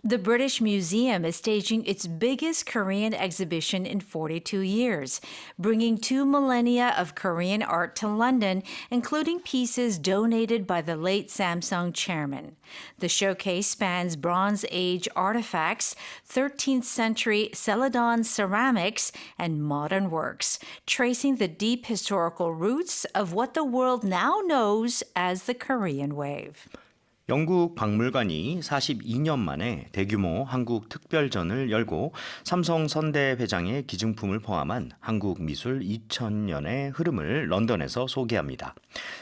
The British Museum is staging its biggest Korean exhibition in 42 years, bringing 2 millennia of Korean art to London, including pieces donated by the late Samsung chairman. The showcase spans Bronze Age artifacts, 13th century Celadon ceramics, and modern works, tracing the deep historical roots of what the world now knows as the Korean Wave. 영국 박물관이 42년 만에 대규모 한국 특별전을 열고 삼성 선대 회장의 기증품을 포함한 한국 미술 2000년의 흐름을 런던에서 소개합니다.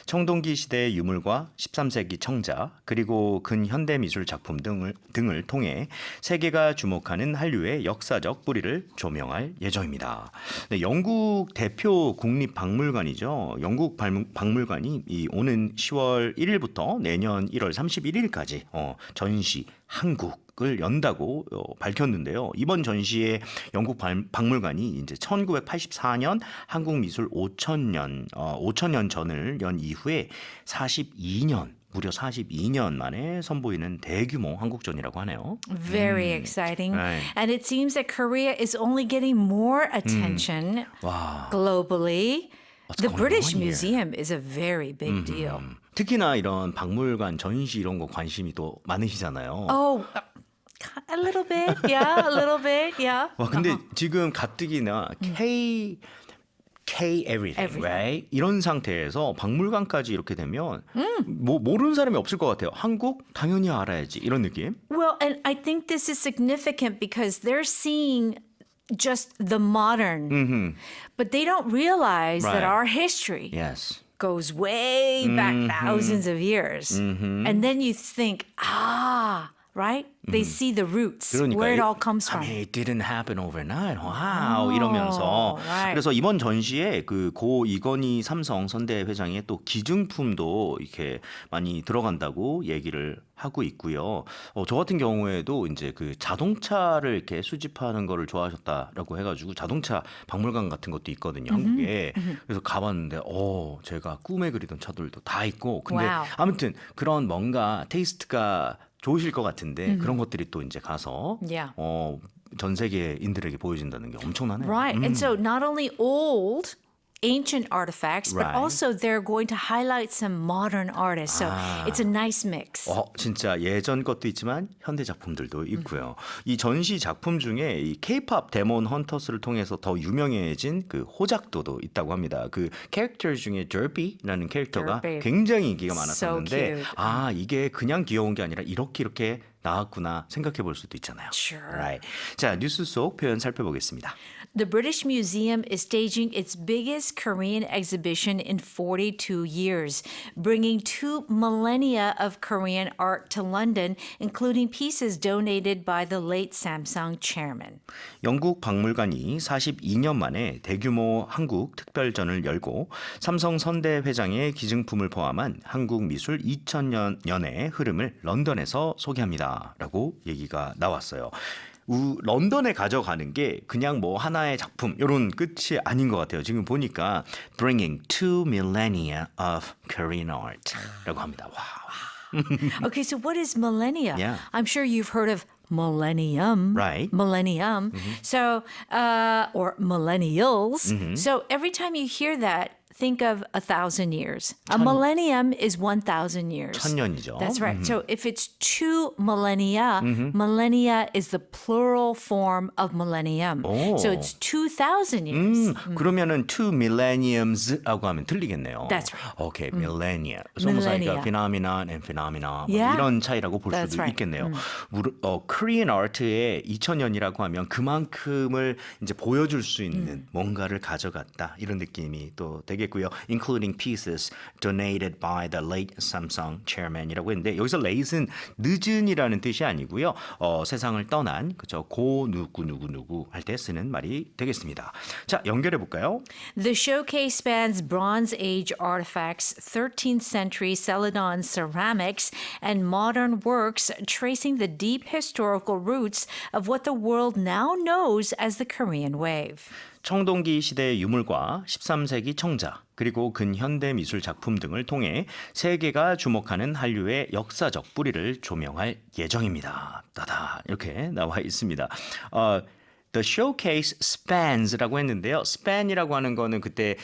청동기 시대의 유물과 13세기 청자 그리고 근현대 미술 작품 등을 통해 세계가 주목하는 한류의 역사적 뿌리를 조명할 예정입니다. 네, 영국 대표 국립박물관이죠. 영국 박물관이 오는 10월 1일부터 내년 1월 31일까지 전시 한국을 연다고 밝혔는데요. 이번 전시에 영국 박물관이 이제 1984년 한국 미술 5천년 전을 연 이후에 무려 42년 만에 선보이는 대규모 한국전이라고 하네요. Very exciting. Right. And it seems that Korea is only getting more attention globally. The going British on here? Museum is a very big deal. 특히나 이런 박물관 전시 이런 거 관심이 또 많으시잖아요. Oh, a little bit. Yeah, a little bit. Yeah. 와, 근데 지금 가뜩이나 K everything, right? 이런 상태에서 박물관까지 이렇게 되면 뭐 모르는 사람이 없을 것 같아요. 한국 당연히 알아야지 이런 느낌. Well, and I think this is significant because they're seeing just the modern, but they don't realize that Right. our history Yes. goes way back thousands of years. And then you think, right? They see the roots, 그러니까 where it all comes I from. mean, it didn't happen overnight. 와우 이러면서 right. 그래서 이번 전시에 그 고 이건희 삼성 선대 회장의 또 기증품도 이렇게 많이 들어간다고 얘기를 하고 있고요. 저 같은 경우에도 이제 그 자동차를 이렇게 수집하는 거를 좋아하셨다라고 해가지고 자동차 박물관 같은 것도 있거든요, 한국에. 그래서 가봤는데, 제가 꿈에 그리던 차들도 다 있고, 근데 와우. 아무튼 그런 뭔가 테이스트가 좋으실 것 같은데 그런 것들이 또 이제 가서 Yeah. 전 세계인들에게 보여진다는 게 엄청나네요. Right. And so not only old, ancient artifacts, but Right. also they're going to highlight some modern artists. So it's a nice mix. 진짜 예전 것도 있지만 현대 작품들도 있고요. 이 전시 작품 중에 이 K-pop 데몬 헌터스를 통해서 더 유명해진 그 호작도도 있다고 합니다. 그 캐릭터 중에 Derpy라는 캐릭터가 Derpy. 굉장히 인기가 So 많았었는데 cute. 이게 그냥 귀여운 게 아니라 이렇게 나왔구나 생각해 볼 수도 있잖아요. Sure. Right. 자, 뉴스 속 표현 살펴보겠습니다. The British Museum is staging its biggest Korean exhibition in 42 years, bringing 2 millennia of Korean art to London, including pieces donated by the late Samsung chairman. 영국 박물관이 42년 만에 대규모 한국 특별전을 열고 삼성 선대 회장의 기증품을 포함한 한국 미술 2000년의 흐름을 런던에서 소개합니다. 라고 얘기가 나왔어요. 런던에 가져가는 게 그냥 뭐 하나의 작품 이런 끝이 아닌 것 같아요. 지금 보니까 Bringing 2 millennia of Korean Art라고 합니다. 와. Okay, so what is millennia? Yeah. I'm sure you've heard of millennium. Right. Millennium. So, or millennials. So every time you hear that, think of 1,000 years. A millennium is 1,000 years. 1000년이죠. That's right. So if it's 2 millennia, millennia is the plural form of millennium. 오. So it's 2,000 years. 그러면은 2 millenniums라고 하면 틀리겠네요. That's right. 오케이, millennia. It's almost like a Millennia. phenomenon and phenomena. Yeah. 이런 차이라고 볼 That's 수도 right. 있겠네요. Korean art의 2000년이라고 하면 그만큼을 이제 보여줄 수 있는 뭔가를 가져갔다 이런 느낌이 또 되겠고요. Including pieces donated by the late Samsung chairman이라고 했는데 여기서 late은 늦은이라는 뜻이 아니고요. 세상을 떠난 그죠 고 누구 할 때 쓰는 말이 되겠습니다. 자, 연결해 볼까요? The showcase spans Bronze Age artifacts, 13th century Celadon ceramics, and modern works tracing the deep historical roots of what the world now knows as the Korean Wave. 청동기 시대의 유물과 13세기 청자 그리고 근현대 미술 작품 등을 통해 세계가 주목하는 한류의 역사적 뿌리를 조명할 예정입니다. 따다 이렇게 나와 있습니다. The showcase spans라고 했는데요. span이라고 하는 거는 그때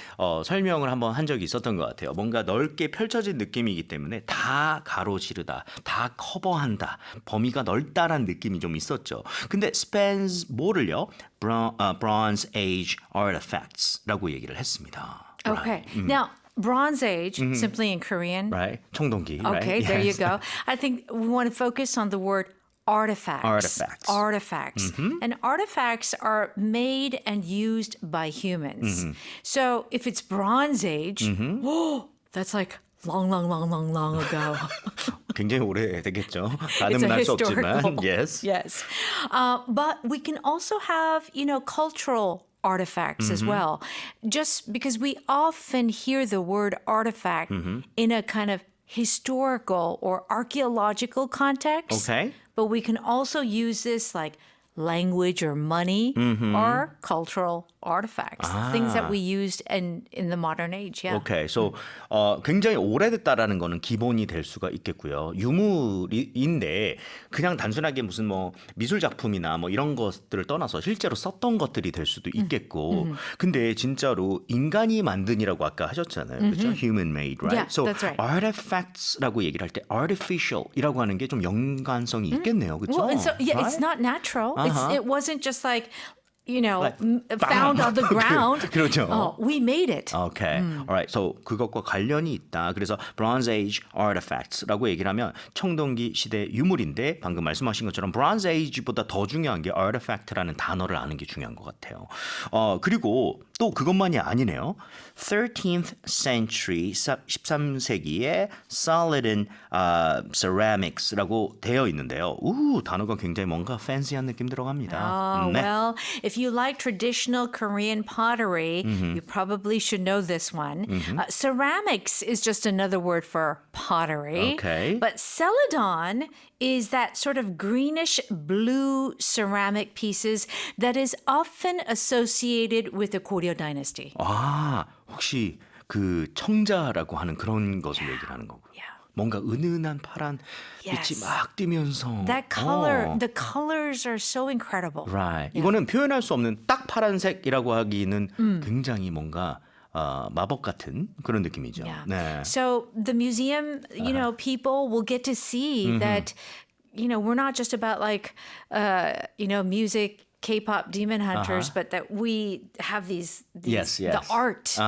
설명을 한번 한 적이 있었던 것 같아요. 뭔가 넓게 펼쳐진 느낌이기 때문에 다 가로지르다, 다 커버한다, 범위가 넓다란 느낌이 좀 있었죠. 근데 spans 뭐를요? Bronze Age artifacts라고 얘기를 했습니다. Okay. Now, Bronze Age, simply in Korean. Right? 청동기. Okay, right? there you Yes. go. I think we want to focus on the word artifacts. Artifacts. Artifacts. And artifacts are made and used by humans. So if it's Bronze Age, that's like long, long, long, long, long ago. 굉장히 오래되겠죠. It's 가늠은 a 할 수 historical. 없지만. Yes. Yes. But we can also have, cultural artifacts as well. Just because we often hear the word artifact in a kind of historical or archaeological context. Okay. But we can also use this like language or money or cultural artifacts, things that we used in the modern age. Yeah. Okay, so 굉장히 오래됐다라는 거는 기본이 될 수가 있겠고요. 유물인데 그냥 단순하게 무슨 뭐 미술 작품이나 뭐 이런 것들을 떠나서 실제로 썼던 것들이 될 수도 있겠고. 근데 진짜로 인간이 만든이라고 아까 하셨잖아요, 그렇죠? Human made, right? Yeah, so that's right. artifacts라고 얘기를 할 때 artificial이라고 하는 게 좀 연관성이 있겠네요, 그렇죠? Well, and so yeah, it's Right? not natural. It wasn't just like Like, found on the ground. 그렇죠. We made it. Okay. Alright. So 그것과 관련이 있다. 그래서 Bronze Age artifacts라고 얘기를 하면 청동기 시대 유물인데 방금 말씀하신 것처럼 Bronze Age보다 더 중요한 게 artifact라는 단어를 아는 게 중요한 것 같아요. 그리고 또 그것만이 아니네요. 13th century 13세기의 Saladin ceramics라고 되어 있는데요. 단어가 굉장히 뭔가 팬시한 느낌 들어갑니다. Oh, 네. well, if you like traditional Korean pottery, you probably should know this one. Ceramics is just another word for pottery. Okay. But celadon is that sort of greenish blue ceramic pieces that is often associated with the Goryeo dynasty. 혹시 그 청자라고 하는 그런 것을 얘기를 하는 거고. Yeah. 뭔가 은은한 파란 Yes. 빛이 막 뛰면서. That color, the colors are so incredible. Right. 이거는 표현할 수 없는 딱 파란색이라고 하기는 굉장히 뭔가 마법 같은 그런 느낌이죠. Yeah. 네. So the museum, people will get to see that, we're not just about like, music, K-pop demon hunters, but that we have these Yes, the yes. art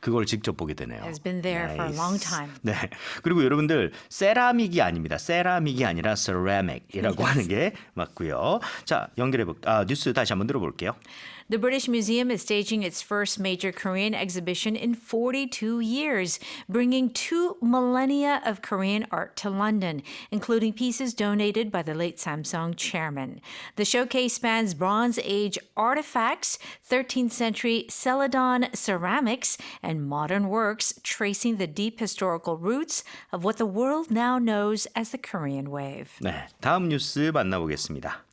그걸 직접 보게 되네요. has been there for a long time. 네. 그리고 여러분들 세라믹이 아닙니다. 세라믹이 아니라 ceramic이라고 하는 게 맞고요. 자, 뉴스 다시 한번 들어볼게요. The British Museum is staging its first major Korean exhibition in 42 years, bringing 2 millennia of Korean art to London, including pieces donated by the late Samsung chairman. The showcase spans Bronze Age artifacts, 13th century Celadon ceramics, and modern works tracing the deep historical roots of what the world now knows as the Korean Wave. 네, 다음 뉴스 만나보겠습니다.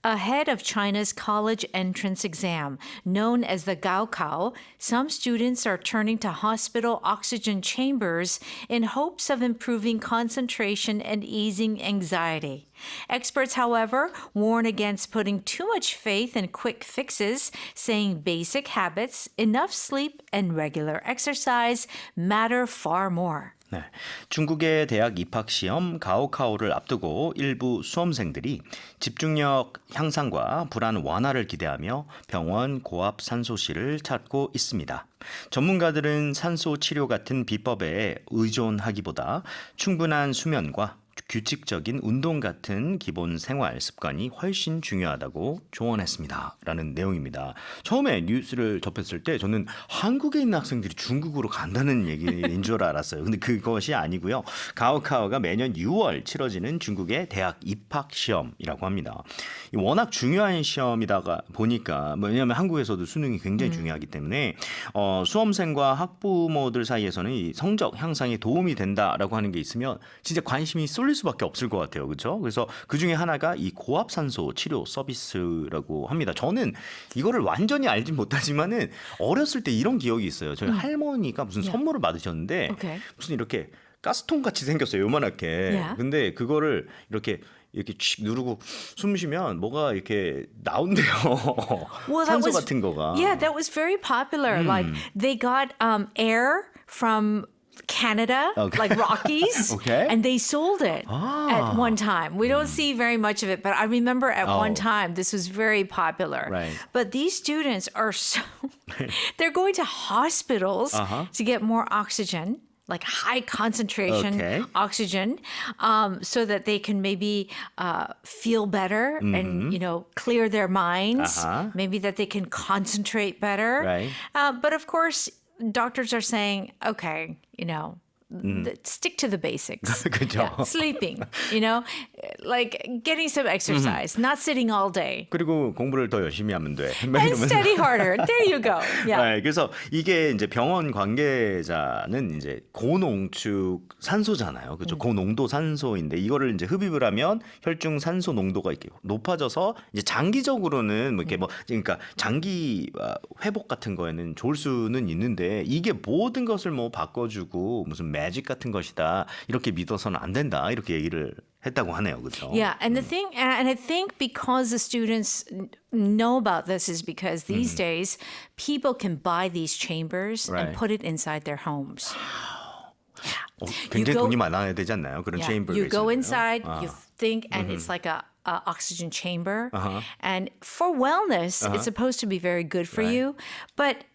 Ahead of China's college entrance exam, known as the Gaokao, some students are turning to hospital oxygen chambers in hopes of improving concentration and easing anxiety. Experts, however, warn against putting too much faith in quick fixes, saying basic habits, enough sleep, and regular exercise matter far more. 네, 중국의 대학 입학 시험 가오카오를 앞두고 일부 수험생들이 집중력 향상과 불안 완화를 기대하며 병원 고압 산소실을 찾고 있습니다. 전문가들은 산소 치료 같은 비법에 의존하기보다 충분한 수면과 규칙적인 운동 같은 기본 생활 습관이 훨씬 중요하다고 조언했습니다. 라는 내용입니다. 처음에 뉴스를 접했을 때 저는 한국에 있는 학생들이 중국으로 간다는 얘기인 줄 알았어요. 근데 그것이 아니고요. 가오카오가 매년 6월 치러지는 중국의 대학 입학 시험이라고 합니다. 워낙 중요한 시험이다가 보니까 왜냐하면 한국에서도 수능이 굉장히 중요하기 때문에 수험생과 학부모들 사이에서는 이 성적 향상에 도움이 된다라고 하는 게 있으면 진짜 관심이 쏠 쏠릴 수밖에 없을 것 같아요. 그렇죠? 그래서 그중에 하나가 이 고압산소 치료 서비스라고 합니다. 저는 이거를 완전히 알진 못하지만은 어렸을 때 이런 기억이 있어요. 저희 할머니가 무슨 선물을 받으셨는데 Okay. 무슨 이렇게 가스통 같이 생겼어요. 요만하게. Yeah. 근데 그거를 이렇게 칙 누르고 숨 쉬면 뭐가 이렇게 나온대요. Well, that 산소 was 같은 거가. yeah, that was very popular. Like they got air from Canada, Okay. like Rockies, Okay. and they sold it at one time. We don't see very much of it, but I remember at one time this was very popular. Right. But these students are so they're going to hospitals to get more oxygen. Like high concentration Okay. oxygen, so that they can maybe feel better and clear their minds. Maybe that they can concentrate better. Right. But of course, doctors are saying, okay, stick to the basics. 그죠. Yeah, sleeping, like getting some exercise, not sitting all day. 그리고 공부를 더 열심히 하면 돼. 막 And 이러면서. study harder. There you go. Yeah. 네, 그래서 이게 이제 병원 관계자는 이제 고농축 산소잖아요. 그렇죠? 고농도 산소인데 이거를 이제 흡입을 하면 혈중 산소 농도가 이렇게 높아져서 이제 장기적으로는 뭐 이렇게 그러니까 장기 회복 같은 거에는 좋을 수는 있는데 이게 모든 것을 뭐 바꿔주고 무슨 매직 같은 것이다 이렇게 믿어서는 안 된다 이렇게 얘기를 했다고 하네요, 그렇죠? Yeah, and the thing, and I think because the students know about this is because these days people can buy these chambers Right. and put it inside their homes. 굉장히 go- 돈이 많아야 되지 않나요? 그런 Yeah, 체인버가 you go 있으면요. inside, you think, and it's like a oxygen chamber, and for wellness, it's supposed to be very good for Right. you, but.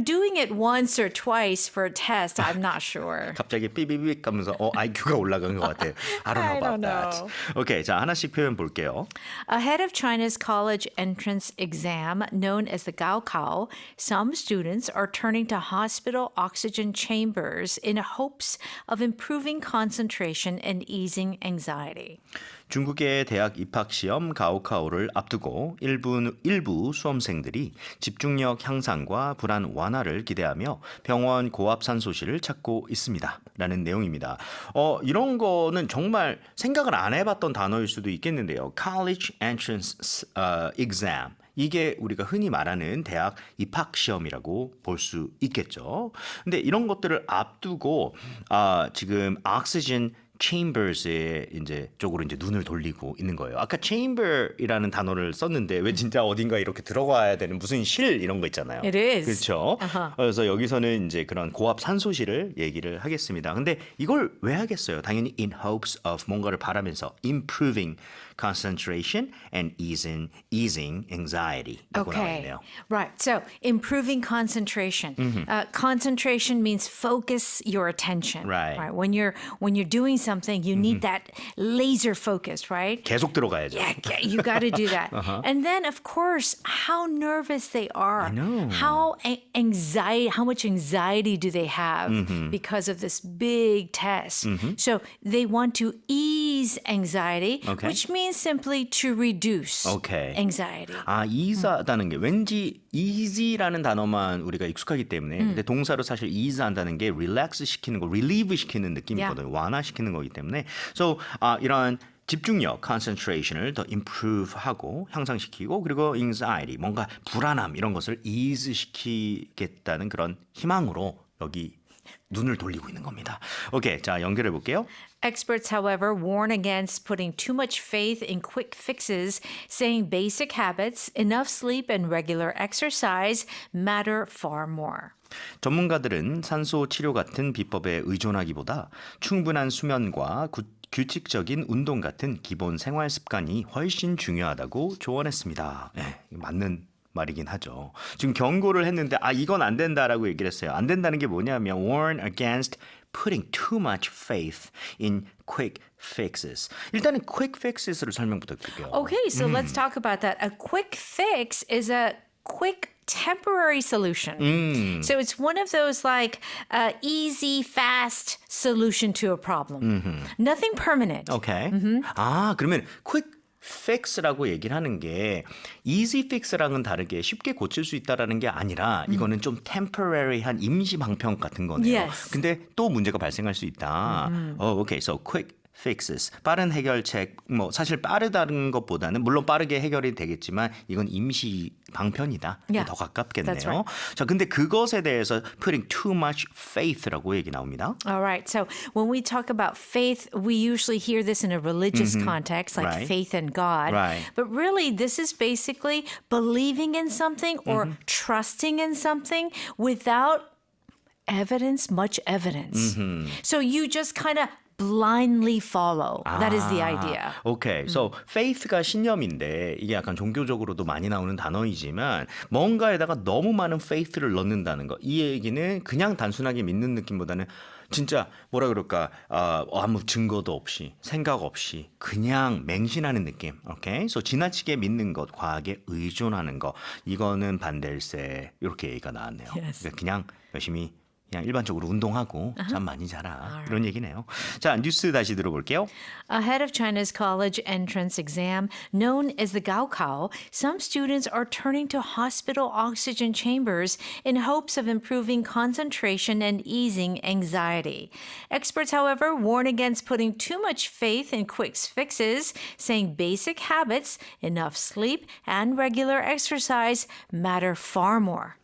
Doing it once or twice for a test, I'm not sure. 갑자기 삐삐삐 하면서 IQ가 올라간 것 같아요. I don't know I about don't that. know. 오케이, 자 하나씩 표현 볼게요. Ahead of China's college entrance exam, known as the Gaokao, some students are turning to hospital oxygen chambers in hopes of improving concentration and easing anxiety. 중국의 대학 입학 시험 가오카오를 앞두고 일부 수험생들이 집중력 향상과 불안 완화를 기대하며 병원 고압산소실을 찾고 있습니다. 라는 내용입니다. 이런 거는 정말 생각을 안 해봤던 단어일 수도 있겠는데요. College Entrance Exam. 이게 우리가 흔히 말하는 대학 입학 시험이라고 볼 수 있겠죠. 근데 이런 것들을 앞두고 지금 oxygen chambers의 이제 쪽으로 이제 눈을 돌리고 있는 거예요. 아까 chamber이라는 단어를 썼는데 왜 진짜 어딘가 이렇게 들어가야 되는 무슨 실 이런 거 있잖아요. It is. 그렇죠. 그래서 여기서는 이제 그런 고압 산소실을 얘기를 하겠습니다. 근데 이걸 왜 하겠어요? 당연히 in hopes of 뭔가를 바라면서 improving concentration and easing anxiety라고 나와 Okay. 있네요. Right. So improving concentration. Concentration means focus your attention. Right. When you're doing something, you need that laser focus, right? 계속 들어가야죠. Yeah, you got to do that. And then, of course, how nervous they are. I know. How much anxiety do they have because of this big test? So they want to ease anxiety, Okay. which means simply to reduce Okay. anxiety. ease하다는 게 왠지 easy라는 단어만 우리가 익숙하기 때문에 근데 동사로 사실 ease한다는 게 relax 시키는 거, relieve 시키는 느낌이거든요. 완화시키는 거기 때문에 so 이런 집중력, concentration을 더 improve하고 향상시키고 그리고 anxiety, 뭔가 불안함 이런 것을 ease 시키겠다는 그런 희망으로 여기 눈을 돌리고 있는 겁니다. 오케이, 자 연결해 볼게요. Experts, however, warn against putting too much faith in quick fixes, saying basic habits, enough sleep, and regular exercise matter far more. 전문가들은 산소 치료 같은 비법에 의존하기보다 충분한 수면과 규칙적인 운동 같은 기본 생활 습관이 훨씬 중요하다고 조언했습니다. 네, 맞는 말이긴 하죠. 지금 경고를 했는데 이건 안 된다라고 얘기를 했어요. 안 된다는 게 뭐냐면 warn against putting too much faith in quick fixes. 일단은 quick fixes를 설명 부탁드릴게요. Okay, so let's talk about that. A quick fix is a quick temporary solution. So it's one of those like easy, fast solution to a problem. Nothing permanent. 오케이. 그러면 quick fix라고 얘기를 하는 게 easy fix랑은 다르게 쉽게 고칠 수 있다라는 게 아니라 이거는 좀 temporary한 임시 방편 같은 거네요. Yes. 근데 또 문제가 발생할 수 있다. 오케이. So quick fixes. 빠른 해결책, 뭐 사실 빠르다는 것보다는 물론 빠르게 해결이 되겠지만 이건 임시 방편이다. Yeah, 더 가깝겠네요. that's right. 자, 근데 그것에 대해서 putting too much faith라고 얘기 나옵니다. All right. So when we talk about faith, we usually hear this in a religious context, like Right. faith in God. Right. But really, this is basically believing in something or trusting in something without evidence, much evidence. So you just kind of blindly follow. That is the idea. 오케이. So faith가 신념인데 이게 약간 종교적으로도 많이 나오는 단어이지만 뭔가에다가 너무 많은 faith를 넣는다는 거. 이 얘기는 그냥 단순하게 믿는 느낌보다는 진짜 뭐라 그럴까 아무 증거도 없이 생각 없이 그냥 맹신하는 느낌. 오케이. So 지나치게 믿는 것, 과학에 의존하는 거. 이거는 반댈세. 이렇게 얘기가 나왔네요. Yes. 그러니까 그냥 열심히 그냥 일반적으로 운동하고 잠 많이 자라. 이런 얘기네요. 자, 뉴스 다시 들어볼게요. Ahead of China's college entrance exam, known as the Gaokao, some students are turning to hospital oxygen chambers in hopes of improving concentration and easing anxiety. Experts, however, warn against putting too much faith in quick fixes, saying basic habits, enough sleep, and regular exercise matter far more.